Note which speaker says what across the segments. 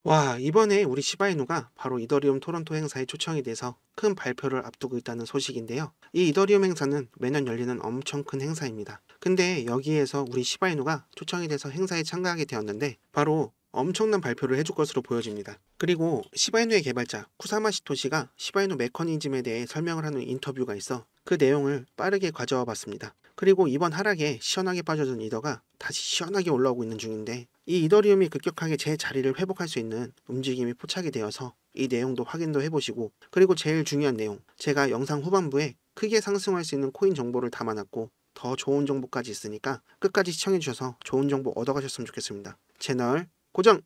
Speaker 1: 와, 이번에 우리 시바이누가 바로 이더리움 토론토 행사에 초청이 돼서 큰 발표를 앞두고 있다는 소식인데요. 이 이더리움 행사는 매년 열리는 엄청 큰 행사입니다. 근데 여기에서 우리 시바이누가 초청이 돼서 행사에 참가하게 되었는데 바로 엄청난 발표를 해줄 것으로 보여집니다. 그리고 시바이누의 개발자 쿠사마 시토시가 시바이누 메커니즘에 대해 설명을 하는 인터뷰가 있어 그 내용을 빠르게 가져와 봤습니다. 그리고 이번 하락에 시원하게 빠져든 이더가 다시 시원하게 올라오고 있는 중인데 이 이더리움이 급격하게 제 자리를 회복할 수 있는 움직임이 포착이 되어서 이 내용도 확인도 해보시고, 그리고 제일 중요한 내용, 제가 영상 후반부에 크게 상승할 수 있는 코인 정보를 담아놨고 더 좋은 정보까지 있으니까 끝까지 시청해주셔서 좋은 정보 얻어가셨으면 좋겠습니다. 채널 고정!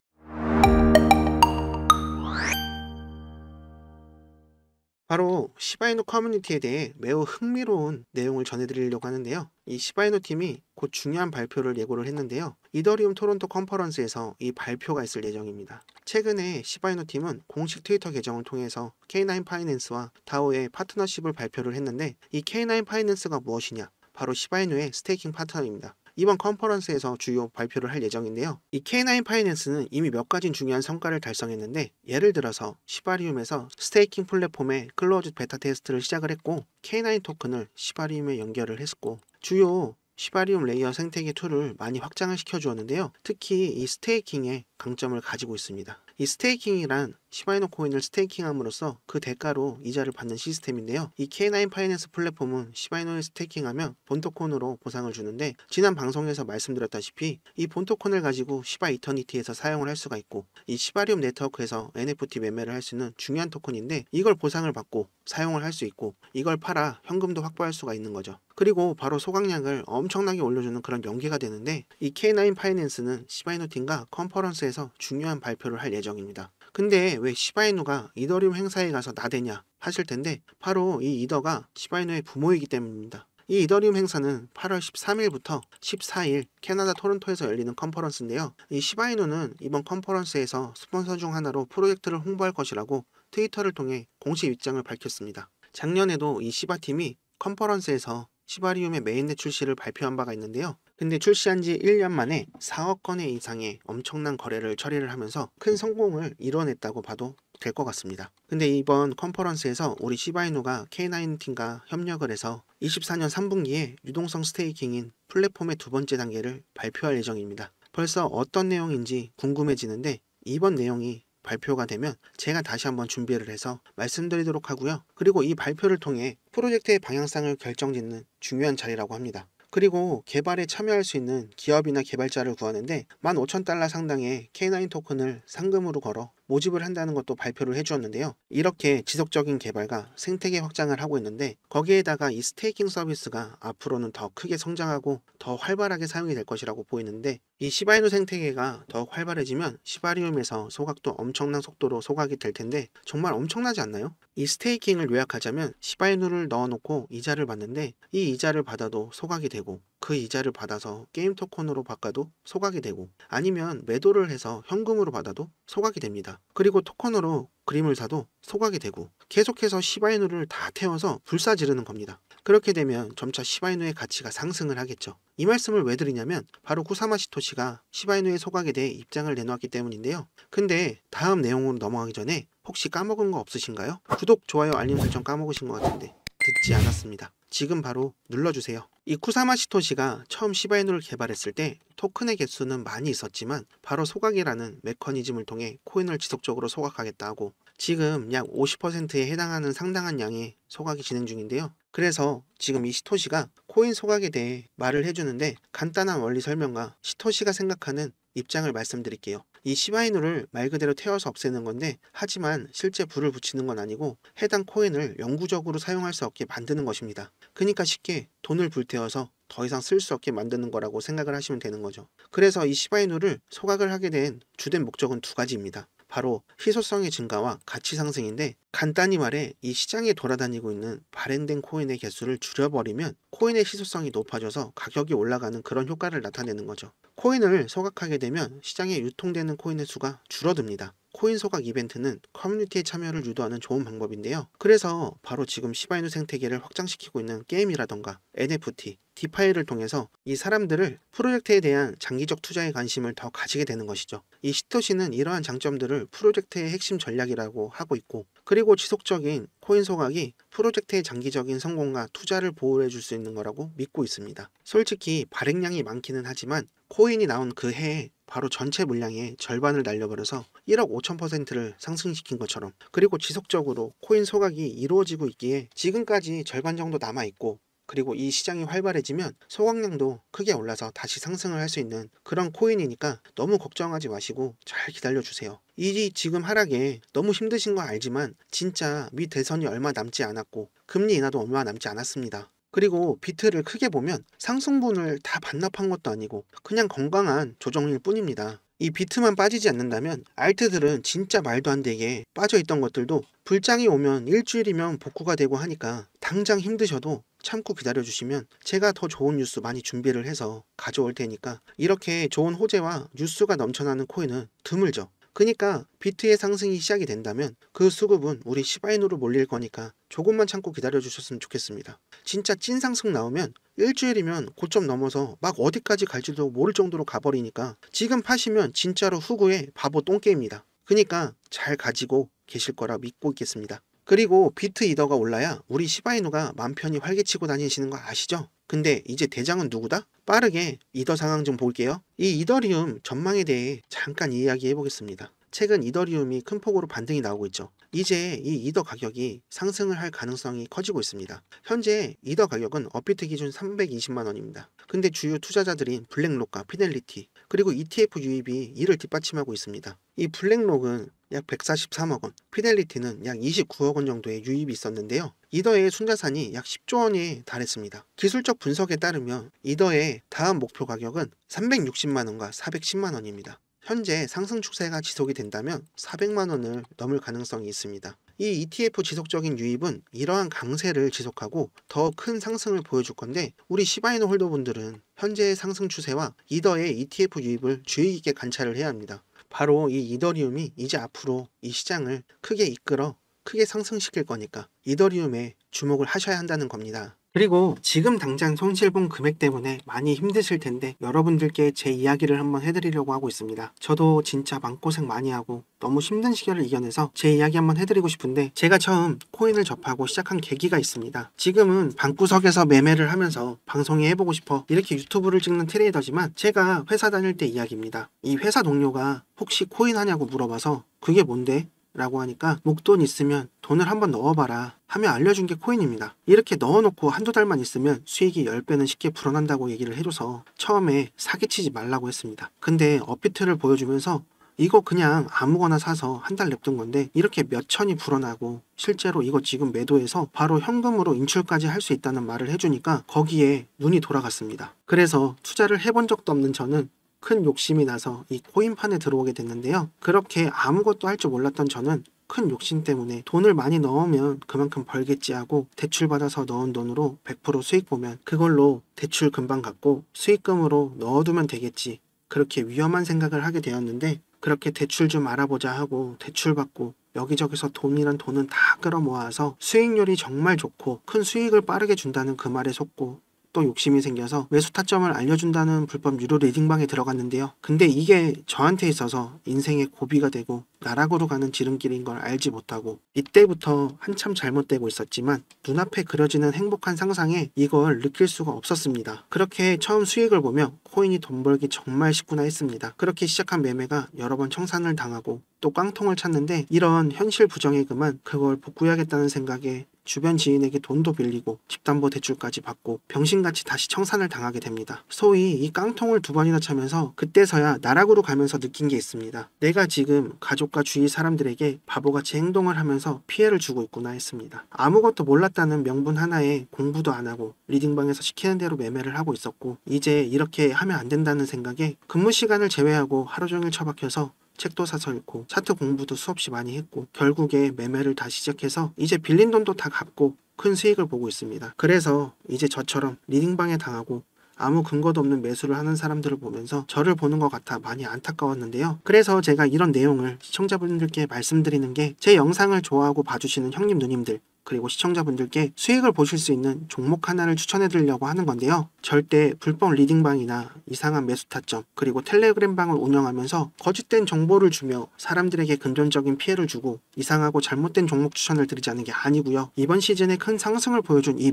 Speaker 1: 바로 시바이누 커뮤니티에 대해 매우 흥미로운 내용을 전해드리려고 하는데요. 이 시바이누 팀이 곧 중요한 발표를 예고를 했는데요. 이더리움 토론토 컨퍼런스에서 이 발표가 있을 예정입니다. 최근에 시바이누 팀은 공식 트위터 계정을 통해서 K9 파이낸스와 다오의 파트너십을 발표를 했는데, 이 K9 파이낸스가 무엇이냐? 바로 시바이누의 스테이킹 파트너입니다. 이번 컨퍼런스에서 주요 발표를 할 예정인데요. 이 K9 파이낸스는 이미 몇 가지 중요한 성과를 달성했는데, 예를 들어서 시바리움에서 스테이킹 플랫폼의 클로즈 베타 테스트를 시작을 했고, K9 토큰을 시바리움에 연결을 했고, 주요 시바리움 레이어 생태계 툴을 많이 확장을 시켜주었는데요. 특히 이 스테이킹의 강점을 가지고 있습니다. 이 스테이킹이란 시바이노 코인을 스테이킹함으로써 그 대가로 이자를 받는 시스템인데요. 이 K9 파이낸스 플랫폼은 시바이노에 스테이킹하면 본토콘으로 보상을 주는데, 지난 방송에서 말씀드렸다시피 이 본토콘을 가지고 시바 이터니티에서 사용을 할 수가 있고, 이 시바리움 네트워크에서 NFT 매매를 할 수 있는 중요한 토큰인데, 이걸 보상을 받고 사용을 할 수 있고 이걸 팔아 현금도 확보할 수가 있는 거죠. 그리고 바로 소각량을 엄청나게 올려주는 그런 연계가 되는데, 이 K9 파이낸스는 시바이노 팀과 컨퍼런스에서 중요한 발표를 할 예정입니다. 근데 왜 시바이누가 이더리움 행사에 가서 나대냐 하실 텐데, 바로 이 이더가 시바이누의 부모이기 때문입니다. 이 이더리움 행사는 8월 13일부터 14일 캐나다 토론토에서 열리는 컨퍼런스인데요. 이 시바이누는 이번 컨퍼런스에서 스폰서 중 하나로 프로젝트를 홍보할 것이라고 트위터를 통해 공식 입장을 밝혔습니다. 작년에도 이 시바팀이 컨퍼런스에서 시바리움의 메인넷 출시를 발표한 바가 있는데요. 근데 출시한 지 1년 만에 4억 건의 이상의 엄청난 거래를 처리를 하면서 큰 성공을 이뤄냈다고 봐도 될 것 같습니다. 근데 이번 컨퍼런스에서 우리 시바이누가 K9 팀과 협력을 해서 24년 3분기에 유동성 스테이킹인 플랫폼의 두 번째 단계를 발표할 예정입니다. 벌써 어떤 내용인지 궁금해지는데, 이번 내용이 발표가 되면 제가 다시 한번 준비를 해서 말씀드리도록 하고요. 그리고 이 발표를 통해 프로젝트의 방향성을 결정짓는 중요한 자리라고 합니다. 그리고 개발에 참여할 수 있는 기업이나 개발자를 구하는데 15,000달러 상당의 K9 토큰을 상금으로 걸어 모집을 한다는 것도 발표를 해주었는데요. 이렇게 지속적인 개발과 생태계 확장을 하고 있는데, 거기에다가 이 스테이킹 서비스가 앞으로는 더 크게 성장하고 더 활발하게 사용이 될 것이라고 보이는데, 이 시바이누 생태계가 더욱 활발해지면 시바리움에서 소각도 엄청난 속도로 소각이 될 텐데 정말 엄청나지 않나요? 이 스테이킹을 요약하자면 시바이누를 넣어놓고 이자를 받는데, 이 이자를 받아도 소각이 되고 그 이자를 받아서 게임 토큰으로 바꿔도 소각이 되고, 아니면 매도를 해서 현금으로 받아도 소각이 됩니다. 그리고 토큰으로 그림을 사도 소각이 되고, 계속해서 시바이누를 다 태워서 불사 지르는 겁니다. 그렇게 되면 점차 시바이누의 가치가 상승을 하겠죠. 이 말씀을 왜 드리냐면 바로 쿠사마 시토시가 시바이누의 소각에 대해 입장을 내놓았기 때문인데요. 근데 다음 내용으로 넘어가기 전에 혹시 까먹은 거 없으신가요? 구독, 좋아요, 알림 설정 까먹으신 것 같은데 듣지 않았습니다. 지금 바로 눌러주세요. 이 쿠사마 시토시가 처음 시바이누를 개발했을 때 토큰의 개수는 많이 있었지만 바로 소각이라는 메커니즘을 통해 코인을 지속적으로 소각하겠다 하고, 지금 약 50%에 해당하는 상당한 양의 소각이 진행 중인데요. 그래서 지금 이 시토시가 코인 소각에 대해 말을 해주는데, 간단한 원리 설명과 시토시가 생각하는 입장을 말씀드릴게요. 이 시바이누를 말 그대로 태워서 없애는 건데, 하지만 실제 불을 붙이는 건 아니고 해당 코인을 영구적으로 사용할 수 없게 만드는 것입니다. 그러니까 쉽게 돈을 불태워서 더 이상 쓸 수 없게 만드는 거라고 생각을 하시면 되는 거죠. 그래서 이 시바이누를 소각을 하게 된 주된 목적은 두 가지입니다. 바로 희소성의 증가와 가치 상승인데, 간단히 말해 이 시장에 돌아다니고 있는 발행된 코인의 개수를 줄여버리면 코인의 희소성이 높아져서 가격이 올라가는 그런 효과를 나타내는 거죠. 코인을 소각하게 되면 시장에 유통되는 코인의 수가 줄어듭니다. 코인 소각 이벤트는 커뮤니티의 참여를 유도하는 좋은 방법인데요. 그래서 바로 지금 시바이누 생태계를 확장시키고 있는 게임이라던가 NFT, 디파이를 통해서 이 사람들을 프로젝트에 대한 장기적 투자에 관심을 더 가지게 되는 것이죠. 이 시토시는 이러한 장점들을 프로젝트의 핵심 전략이라고 하고 있고, 그리고 지속적인 코인 소각이 프로젝트의 장기적인 성공과 투자를 보호해 줄 수 있는 거라고 믿고 있습니다. 솔직히 발행량이 많기는 하지만 코인이 나온 그 해에 바로 전체 물량의 절반을 날려버려서 1억 5천%를 상승시킨 것처럼, 그리고 지속적으로 코인 소각이 이루어지고 있기에 지금까지 절반 정도 남아있고, 그리고 이 시장이 활발해지면 소각량도 크게 올라서 다시 상승을 할 수 있는 그런 코인이니까 너무 걱정하지 마시고 잘 기다려주세요. 이 지금 하락에 너무 힘드신 거 알지만 진짜 미 대선이 얼마 남지 않았고 금리 인하도 얼마 남지 않았습니다. 그리고 비트를 크게 보면 상승분을 다 반납한 것도 아니고 그냥 건강한 조정일 뿐입니다. 이 비트만 빠지지 않는다면 알트들은 진짜 말도 안 되게 빠져있던 것들도 불장이 오면 일주일이면 복구가 되고 하니까 당장 힘드셔도 참고 기다려주시면 제가 더 좋은 뉴스 많이 준비를 해서 가져올 테니까, 이렇게 좋은 호재와 뉴스가 넘쳐나는 코인은 드물죠. 그니까 비트의 상승이 시작이 된다면 그 수급은 우리 시바이누로 몰릴 거니까 조금만 참고 기다려주셨으면 좋겠습니다. 진짜 찐 상승 나오면 일주일이면 고점 넘어서 막 어디까지 갈지도 모를 정도로 가버리니까 지금 파시면 진짜로 후구에 바보 똥게임입니다. 그니까 잘 가지고 계실 거라 믿고 있겠습니다. 그리고 비트 이더가 올라야 우리 시바이누가 맘 편히 활개치고 다니시는 거 아시죠? 근데 이제 대장은 누구다? 빠르게 이더 상황 좀 볼게요. 이 이더리움 전망에 대해 잠깐 이야기해 보겠습니다. 최근 이더리움이 큰 폭으로 반등이 나오고 있죠. 이제 이 이더 가격이 상승을 할 가능성이 커지고 있습니다. 현재 이더 가격은 업비트 기준 320만 원입니다. 근데 주요 투자자들인 블랙록과 피델리티, 그리고 ETF 유입이 이를 뒷받침하고 있습니다. 이 블랙록은 약 143억 원, 피델리티는 약 29억 원 정도의 유입이 있었는데요. 이더의 순자산이 약 10조 원에 달했습니다. 기술적 분석에 따르면 이더의 다음 목표 가격은 360만 원과 410만 원입니다. 현재 상승 추세가 지속이 된다면 400만 원을 넘을 가능성이 있습니다. 이 ETF 지속적인 유입은 이러한 강세를 지속하고 더 큰 상승을 보여줄 건데, 우리 시바이누 홀더분들은 현재의 상승 추세와 이더의 ETF 유입을 주의 깊게 관찰을 해야 합니다. 바로 이 이더리움이 이제 앞으로 이 시장을 크게 이끌어 크게 상승시킬 거니까 이더리움에 주목을 하셔야 한다는 겁니다. 그리고 지금 당장 손실본 금액 때문에 많이 힘드실 텐데 여러분들께 제 이야기를 한번 해드리려고 하고 있습니다. 저도 진짜 마음고생 많이 하고 너무 힘든 시절을 이겨내서 제 이야기 한번 해드리고 싶은데, 제가 처음 코인을 접하고 시작한 계기가 있습니다. 지금은 방구석에서 매매를 하면서 방송에 해보고 싶어 이렇게 유튜브를 찍는 트레이더지만 제가 회사 다닐 때 이야기입니다. 이 회사 동료가 혹시 코인 하냐고 물어봐서 그게 뭔데? 라고 하니까 목돈 있으면 돈을 한번 넣어봐라 하며 알려준 게 코인입니다. 이렇게 넣어놓고 한두 달만 있으면 수익이 10배는 쉽게 불어난다고 얘기를 해줘서 처음에 사기치지 말라고 했습니다. 근데 업비트를 보여주면서 이거 그냥 아무거나 사서 한 달 냅둔 건데 이렇게 몇 천이 불어나고 실제로 이거 지금 매도해서 바로 현금으로 인출까지 할 수 있다는 말을 해주니까 거기에 눈이 돌아갔습니다. 그래서 투자를 해본 적도 없는 저는 큰 욕심이 나서 이 코인판에 들어오게 됐는데요. 그렇게 아무것도 할 줄 몰랐던 저는 큰 욕심 때문에 돈을 많이 넣으면 그만큼 벌겠지 하고 대출받아서 넣은 돈으로 100% 수익 보면 그걸로 대출 금방 갚고 수익금으로 넣어두면 되겠지, 그렇게 위험한 생각을 하게 되었는데, 그렇게 대출 좀 알아보자 하고 대출 받고 여기저기서 돈이란 돈은 다 끌어모아서 수익률이 정말 좋고 큰 수익을 빠르게 준다는 그 말에 속고 또 욕심이 생겨서 매수 타점을 알려준다는 불법 유료 리딩방에 들어갔는데요. 근데 이게 저한테 있어서 인생의 고비가 되고 나락으로 가는 지름길인 걸 알지 못하고 이때부터 한참 잘못되고 있었지만 눈앞에 그려지는 행복한 상상에 이걸 느낄 수가 없었습니다. 그렇게 처음 수익을 보며 코인이 돈 벌기 정말 쉽구나 했습니다. 그렇게 시작한 매매가 여러 번 청산을 당하고 또 깡통을 찼는데, 이런 현실 부정에 그만 그걸 복구해야겠다는 생각에 주변 지인에게 돈도 빌리고 집담보 대출까지 받고 병신같이 다시 청산을 당하게 됩니다. 소위 이 깡통을 2번이나 차면서 그때서야 나락으로 가면서 느낀 게 있습니다. 내가 지금 가족과 주위 사람들에게 바보같이 행동을 하면서 피해를 주고 있구나 했습니다. 아무것도 몰랐다는 명분 하나에 공부도 안 하고 리딩방에서 시키는 대로 매매를 하고 있었고, 이제 이렇게 하면 안 된다는 생각에 근무 시간을 제외하고 하루 종일 처박혀서 책도 사서 읽고 차트 공부도 수없이 많이 했고 결국에 매매를 다시 시작해서 이제 빌린 돈도 다 갚고 큰 수익을 보고 있습니다. 그래서 이제 저처럼 리딩방에 당하고 아무 근거도 없는 매수를 하는 사람들을 보면서 저를 보는 것 같아 많이 안타까웠는데요. 그래서 제가 이런 내용을 시청자분들께 말씀드리는 게 제 영상을 좋아하고 봐주시는 형님 누님들 그리고 시청자분들께 수익을 보실 수 있는 종목 하나를 추천해 드리려고 하는 건데요. 절대 불법 리딩방이나 이상한 매수 타점 그리고 텔레그램방을 운영하면서 거짓된 정보를 주며 사람들에게 금전적인 피해를 주고 이상하고 잘못된 종목 추천을 드리자는 게 아니고요. 이번 시즌에 큰 상승을 보여준 이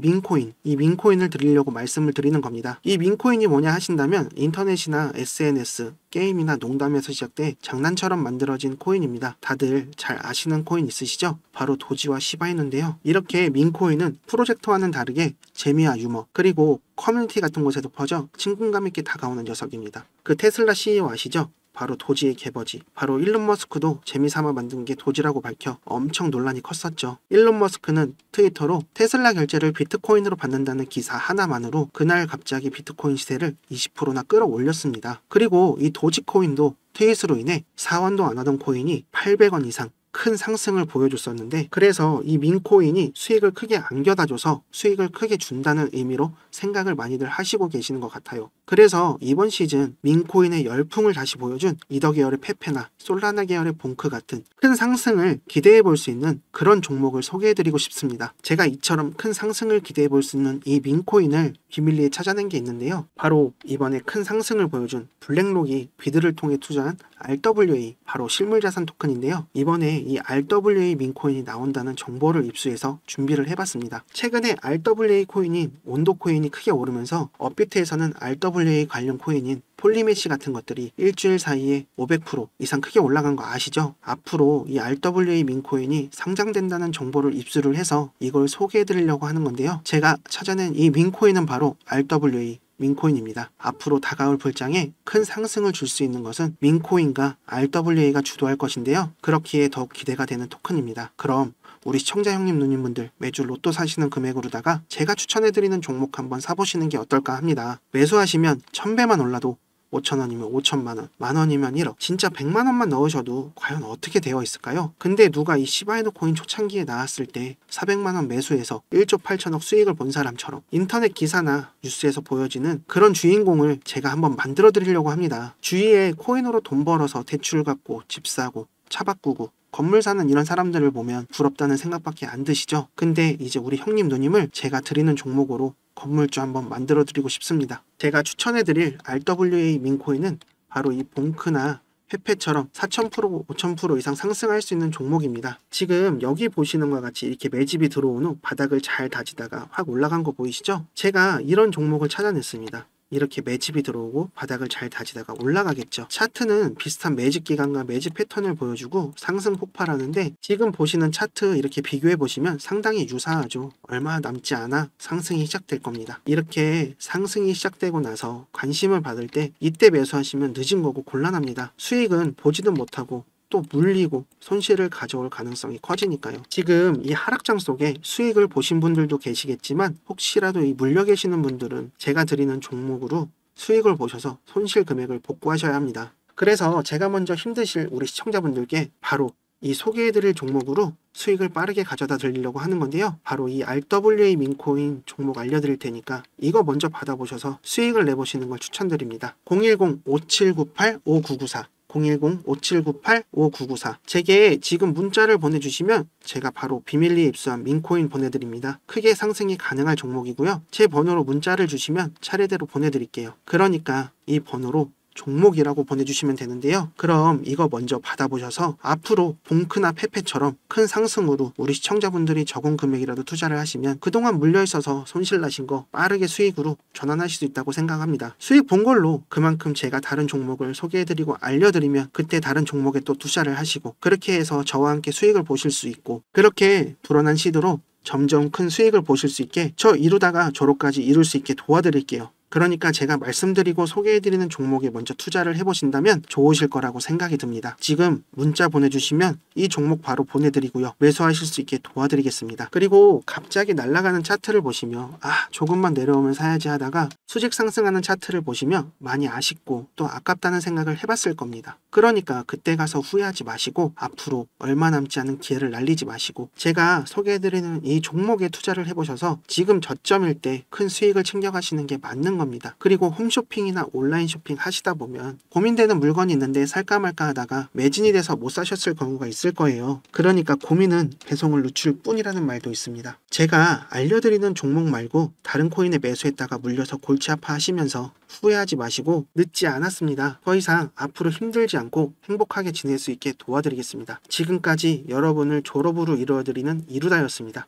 Speaker 1: 민코인을 드리려고 말씀을 드리는 겁니다. 이 민코인이 뭐냐 하신다면 인터넷이나 SNS, 게임이나 농담에서 시작돼 장난처럼 만들어진 코인입니다. 다들 잘 아시는 코인 있으시죠? 바로 도지와 시바이누인데요. 이렇게 민코인은 프로젝트와는 다르게 재미와 유머 그리고 커뮤니티 같은 곳에도 퍼져 친근감 있게 다가오는 녀석입니다. 그 테슬라 CEO 아시죠? 바로 도지의 개버지. 바로 일론 머스크도 재미삼아 만든 게 도지라고 밝혀 엄청 논란이 컸었죠. 일론 머스크는 트위터로 테슬라 결제를 비트코인으로 받는다는 기사 하나만으로 그날 갑자기 비트코인 시세를 20%나 끌어올렸습니다. 그리고 이 도지코인도 트윗으로 인해 사원도 안 하던 코인이 800원 이상 큰 상승을 보여줬었는데 그래서 이 민코인이 수익을 크게 안겨다줘서 수익을 크게 준다는 의미로 생각을 많이들 하시고 계시는 것 같아요. 그래서 이번 시즌 민코인의 열풍을 다시 보여준 이더 계열의 페페나 솔라나 계열의 봉크 같은 큰 상승을 기대해 볼 수 있는 그런 종목을 소개해드리고 싶습니다. 제가 이처럼 큰 상승을 기대해 볼 수 있는 이 민코인을 비밀리에 찾아낸 게 있는데요. 바로 이번에 큰 상승을 보여준 블랙록이 비드를 통해 투자한 RWA, 바로 실물자산 토큰인데요. 이번에 이 RWA 민코인이 나온다는 정보를 입수해서 준비를 해봤습니다. 최근에 RWA 코인인 온도 코인이 크게 오르면서 업비트에서는 RWA 관련 코인인 폴리메시 같은 것들이 일주일 사이에 500% 이상 크게 올라간 거 아시죠? 앞으로 이 RWA 민코인이 상장된다는 정보를 입수를 해서 이걸 소개해드리려고 하는 건데요. 제가 찾아낸 이 민코인은 바로 RWA 민코인입니다. 앞으로 다가올 불장에 큰 상승을 줄 수 있는 것은 민코인과 RWA가 주도할 것인데요. 그렇기에 더욱 기대가 되는 토큰입니다. 그럼 우리 시청자 형님 누님분들 매주 로또 사시는 금액으로다가 제가 추천해드리는 종목 한번 사보시는 게 어떨까 합니다. 매수하시면 1000배만 올라도 5,000원이면 5천만원, 만원이면 1억, 진짜 100만원만 넣으셔도 과연 어떻게 되어 있을까요? 근데 누가 이 시바이누 코인 초창기에 나왔을 때 400만원 매수해서 1조 8천억 수익을 본 사람처럼 인터넷 기사나 뉴스에서 보여지는 그런 주인공을 제가 한번 만들어 드리려고 합니다. 주위에 코인으로 돈 벌어서 대출 갚고 집 사고 차 바꾸고 건물 사는 이런 사람들을 보면 부럽다는 생각밖에 안 드시죠? 근데 이제 우리 형님 누님을 제가 드리는 종목으로 건물주 한번 만들어 드리고 싶습니다. 제가 추천해 드릴 RWA 민코인은 바로 이 봉크나 페페처럼 4000%, 5000% 이상 상승할 수 있는 종목입니다. 지금 여기 보시는 것과 같이 이렇게 매집이 들어온 후 바닥을 잘 다지다가 확 올라간 거 보이시죠? 제가 이런 종목을 찾아냈습니다. 이렇게 매집이 들어오고 바닥을 잘 다지다가 올라가겠죠. 차트는 비슷한 매집 기간과 매집 패턴을 보여주고 상승 폭발하는데 지금 보시는 차트 이렇게 비교해 보시면 상당히 유사하죠. 얼마 남지 않아 상승이 시작될 겁니다. 이렇게 상승이 시작되고 나서 관심을 받을 때 이때 매수하시면 늦은 거고 곤란합니다. 수익은 보지도 못하고 또 물리고 손실을 가져올 가능성이 커지니까요. 지금 이 하락장 속에 수익을 보신 분들도 계시겠지만 혹시라도 이 물려 계시는 분들은 제가 드리는 종목으로 수익을 보셔서 손실 금액을 복구하셔야 합니다. 그래서 제가 먼저 힘드실 우리 시청자분들께 바로 이 소개해드릴 종목으로 수익을 빠르게 가져다 드리려고 하는 건데요. 바로 이 RWA 민코인 종목 알려드릴 테니까 이거 먼저 받아보셔서 수익을 내보시는 걸 추천드립니다. 010-5798-5994 010-5798-5994 제게 지금 문자를 보내주시면 제가 바로 비밀리에 입수한 민코인 보내드립니다. 크게 상승이 가능할 종목이고요. 제 번호로 문자를 주시면 차례대로 보내드릴게요. 그러니까 이 번호로 종목이라고 보내주시면 되는데요. 그럼 이거 먼저 받아보셔서 앞으로 봉크나 페페처럼 큰 상승으로 우리 시청자분들이 적은 금액이라도 투자를 하시면 그동안 물려있어서 손실 나신 거 빠르게 수익으로 전환하실 수 있다고 생각합니다. 수익 본 걸로 그만큼 제가 다른 종목을 소개해드리고 알려드리면 그때 다른 종목에 또 투자를 하시고 그렇게 해서 저와 함께 수익을 보실 수 있고 그렇게 불어난 시도로 점점 큰 수익을 보실 수 있게 저 이루다가 저로까지 이룰 수 있게 도와드릴게요. 그러니까 제가 말씀드리고 소개해드리는 종목에 먼저 투자를 해보신다면 좋으실 거라고 생각이 듭니다. 지금 문자 보내주시면 이 종목 바로 보내드리고요. 매수하실 수 있게 도와드리겠습니다. 그리고 갑자기 날아가는 차트를 보시며 조금만 내려오면 사야지 하다가 수직 상승하는 차트를 보시며 많이 아쉽고 또 아깝다는 생각을 해봤을 겁니다. 그러니까 그때 가서 후회하지 마시고 앞으로 얼마 남지 않은 기회를 날리지 마시고 제가 소개해드리는 이 종목에 투자를 해보셔서 지금 저점일 때 큰 수익을 챙겨가시는 게 맞는 겁니다. 그리고 홈쇼핑이나 온라인 쇼핑 하시다 보면 고민되는 물건이 있는데 살까 말까 하다가 매진이 돼서 못 사셨을 경우가 있을 거예요. 그러니까 고민은 배송을 늦출 뿐이라는 말도 있습니다. 제가 알려드리는 종목 말고 다른 코인에 매수했다가 물려서 골치 아파하시면서 후회하지 마시고 늦지 않았습니다. 더 이상 앞으로 힘들지 않고 행복하게 지낼 수 있게 도와드리겠습니다. 지금까지 여러분을 졸업으로 이루어드리는 이루다였습니다.